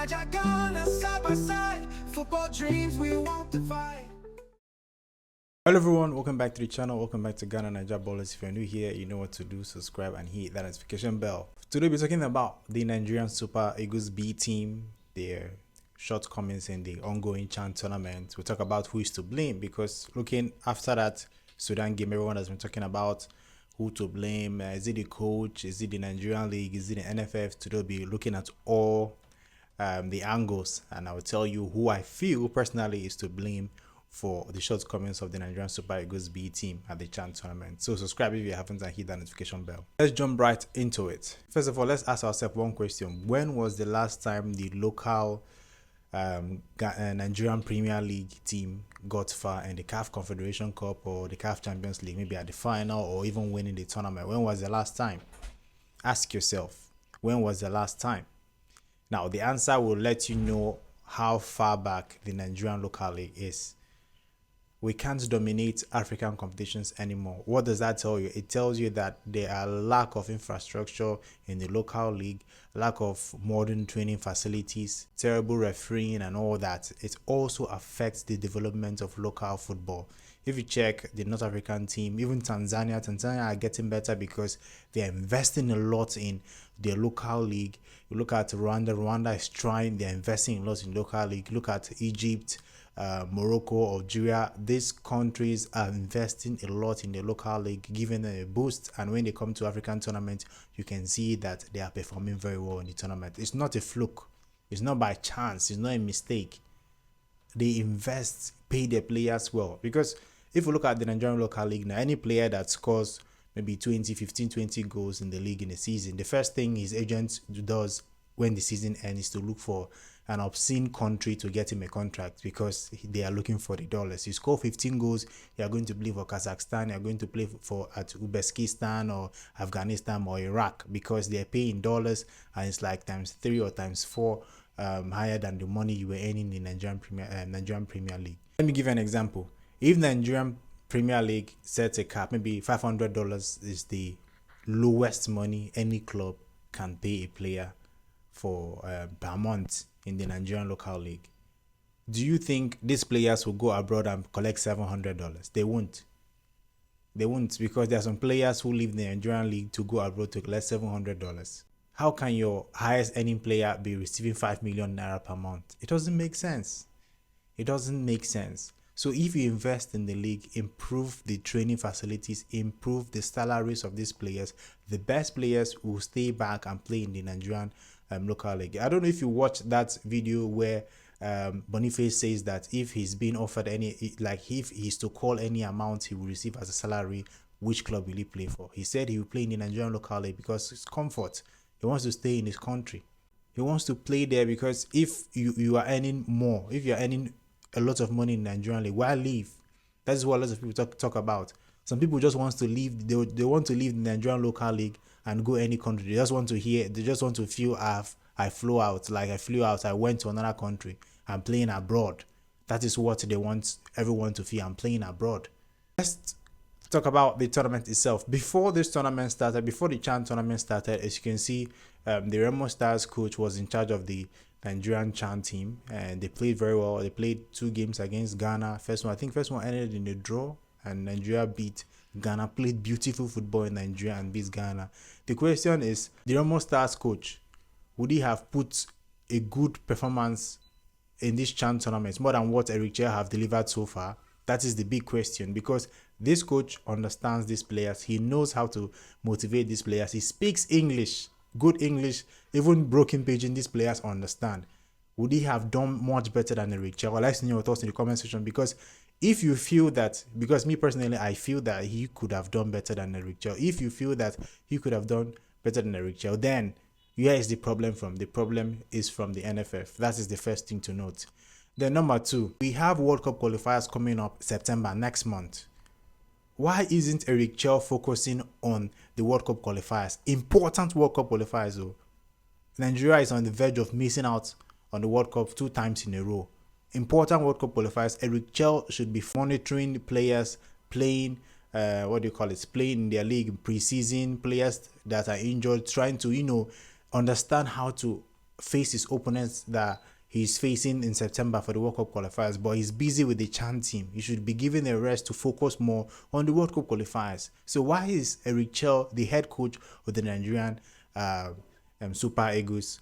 Niger, Ghana, side by side. Football dreams we won't divide. Hello everyone, welcome back to the channel. Welcome back to Ghana Naija Ballers. If you're new here, you know what to do. Subscribe and hit that notification bell. Today we're talking about the Nigerian Super Eagles B team, their shortcomings in the ongoing CHAN tournament. We'll talk about who is to blame, because looking after that Sudan game, everyone has been talking about who to blame. Is it the coach? Is it the Nigerian League? Is it the NFF? Today we'll be looking at all the angles, and I will tell you who I feel personally is to blame for the shortcomings of the Nigerian Super Eagles B team at the CHAN tournament. So subscribe if you haven't and hit that notification bell. Let's jump right into it. First of all, let's ask ourselves one question. When was the last time the local Nigerian Premier League team got far in the CAF Confederation Cup or the CAF Champions League, maybe at the final or even winning the tournament? When was the last time? Ask yourself, when was the last time? Now, the answer will let you know how far back the Nigerian local league is. We can't dominate African competitions anymore. What does that tell you? It tells you that there are lack of infrastructure in the local league, lack of modern training facilities, terrible refereeing and all that. It also affects the development of local football. If you check the North African team, even Tanzania are getting better because they're investing a lot in their local league. You look at Rwanda is trying, they're investing a lot in local league. Look at Egypt, Morocco, Algeria. These countries are investing a lot in the local league, giving them a boost, and when they come to African tournament, you can see that they are performing very well in the tournament. It's not a fluke, it's not by chance, it's not a mistake. They invest, pay their players well, because if you look at the Nigerian local league now, any player that scores maybe 20 goals in the league in a season, the first thing his agent does when the season ends is to look for an obscene country to get him a contract, because they are looking for the dollars. You score 15 goals, you are going to play for Kazakhstan, you are going to play for at Uzbekistan or Afghanistan or Iraq, because they are paying dollars, and it's like times 3 or times 4 higher than the money you were earning in Nigerian Premier League. Let me give you an example. If Nigerian Premier League sets a cap, maybe $500 is the lowest money any club can pay a player for per month in the Nigerian local league. Do you think these players will go abroad and collect $700? They won't. They won't, because there are some players who leave the Nigerian league to go abroad to collect $700. How can your highest earning player be receiving 5 million naira per month? It doesn't make sense. It doesn't make sense. So if you invest in the league, improve the training facilities, improve the salaries of these players, the best players will stay back and play in the Nigerian local league. I don't know if you watched that video where Boniface says that if he's being offered any, like if he's to call any amount he will receive as a salary, which club will he play for? He said he will play in the Nigerian local league because it's comfort. He wants to stay in his country. He wants to play there because if you are earning more, if you're earning a lot of money in Nigerian league, why leave? That's what a lot of people talk about. Some people just want to leave. They want to leave the Nigerian local league and go any country. They just want to hear. They just want to feel I flew out. Like I flew out. I went to another country. I'm playing abroad. That is what they want everyone to feel. I'm playing abroad. Let's talk about the tournament itself. Before this tournament started, before the CHAN tournament started, as you can see, the Remo Stars coach was in charge of the Nigerian CHAN team, and they played very well. They played 2 games against Ghana. First one ended in a draw, and Nigeria beat Ghana. Played beautiful football in Nigeria and beat Ghana. The question is, the Remo Stars coach, would he have put a good performance in this CHAN tournament more than what Eric Chell have delivered so far? That is the big question, because this coach understands these players. He knows how to motivate these players. He speaks English, good English, even broken pidgin these players understand. Would he have done much better than Eric Chell? I'd like to know your thoughts in the comment section, because if you feel that, because me personally, I feel that he could have done better than Eric Chell. If you feel that he could have done better than Eric Chell, then where is the problem from? The problem is from the NFF. That is the first thing to note. Then number 2, we have World Cup qualifiers coming up September next month. Why isn't Eric Chell focusing on the World Cup qualifiers? Important World Cup qualifiers though. Nigeria is on the verge of missing out on the World Cup 2 times in a row. Important World Cup qualifiers. Eric Chell should be monitoring the players playing, playing in their league, pre-season, players that are injured, trying to, understand how to face his opponents that he's facing in September for the World Cup qualifiers, but he's busy with the Chan team. He should be given a rest to focus more on the World Cup qualifiers. So why is Eric Chell, the head coach of the Nigerian Super Eagles,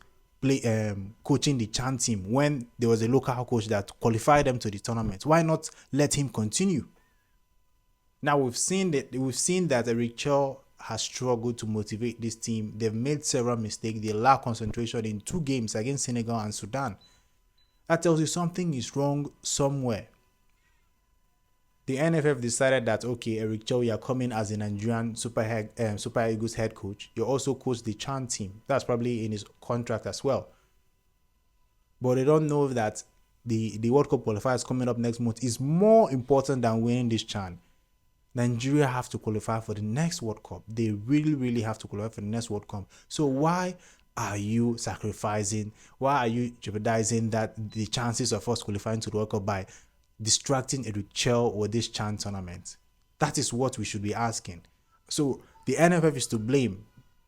coaching the Chan team when there was a local coach that qualified them to the tournament? Why not let him continue? Now we've seen that Eric Chell has struggled to motivate this team. They've made several mistakes. They lack concentration in 2 games against Senegal and Sudan. That tells you something is wrong somewhere. The NFF decided that, okay, Eric Chell, you're coming as a Nigerian Super Eagles head coach. You also coach the Chan team. That's probably in his contract as well. But they don't know that the World Cup qualifiers coming up next month is more important than winning this Chan. Nigeria have to qualify for the next World Cup. They really, really have to qualify for the next World Cup. So why are you sacrificing? Why are you jeopardizing the chances of us qualifying to the World Cup by distracting Eric Chell or this Chan tournament? That is what we should be asking. So the NFF is to blame,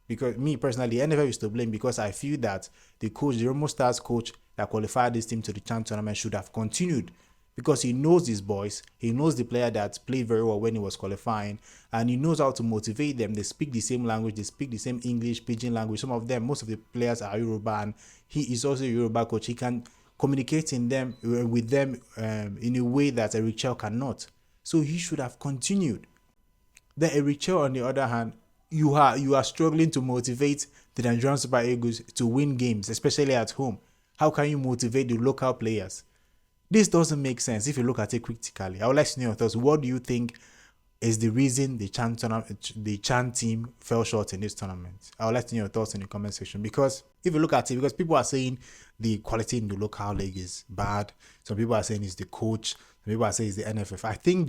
because me personally, the NFF is to blame, because I feel that the Remo Stars coach that qualified this team to the Chan tournament should have continued, because he knows his boys, he knows the player that played very well when he was qualifying, and he knows how to motivate them. They speak the same language, they speak the same English, pidgin language. Some of them, most of the players are Yoruba, and he is also a Yoruba coach. He can communicate with them in a way that Eric Chell cannot. So he should have continued. Then Eric Chell, on the other hand, you are struggling to motivate the Nigerian Super Eagles to win games, especially at home. How can you motivate the local players? This doesn't make sense if you look at it critically. I would like to know your thoughts. What do you think is the reason the Chan team fell short in this tournament? I would like to know your thoughts in the comment section, because if you look at it, because people are saying the quality in the local league is bad. Some people are saying it's the coach. Some people are saying it's the NFF. I think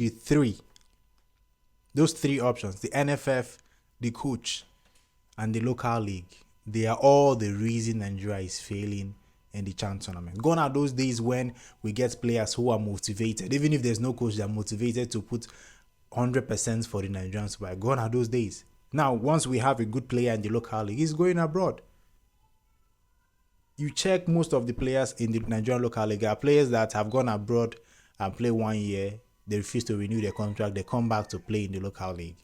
those three options, the NFF, the coach, and the local league, they are all the reason Nigeria is failing in the Chan tournament. Gone are those days when we get players who are motivated. Even if there's no coach, they're motivated to put 100% for the Nigerian Super. Gone are those days. Now, once we have a good player in the local league, he's going abroad. You check most of the players in the Nigerian local league are players that have gone abroad and play 1 year. They refuse to renew their contract. They come back to play in the local league.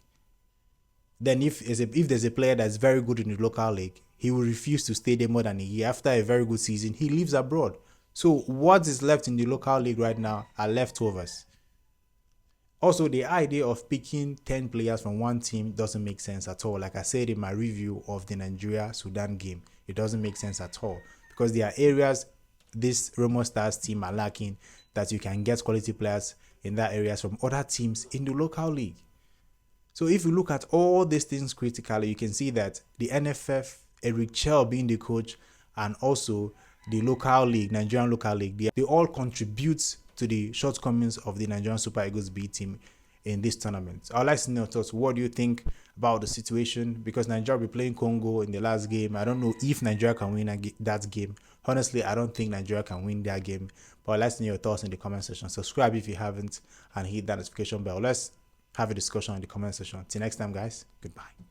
Then if there's a player that's very good in the local league, he will refuse to stay there more than a year. After a very good season, he leaves abroad. So what is left in the local league right now are leftovers. Also, the idea of picking 10 players from one team doesn't make sense at all. Like I said in my review of the Nigeria-Sudan game, it doesn't make sense at all, because there are areas this Remo Stars team are lacking that you can get quality players in that areas from other teams in the local league. So if you look at all these things critically, you can see that the NFF, Eric Chell being the coach, and also the local league, Nigerian local league, they all contribute to the shortcomings of the Nigerian Super Eagles B team in this tournament. I'd like to know your thoughts. What do you think about the situation? Because Nigeria will be playing Congo in the last game. I don't know if Nigeria can win that game. Honestly, I don't think Nigeria can win that game. But I'd like to know your thoughts in the comment section. Subscribe if you haven't, and hit that notification bell. Let's have a discussion in the comment section. Till next time, guys. Goodbye.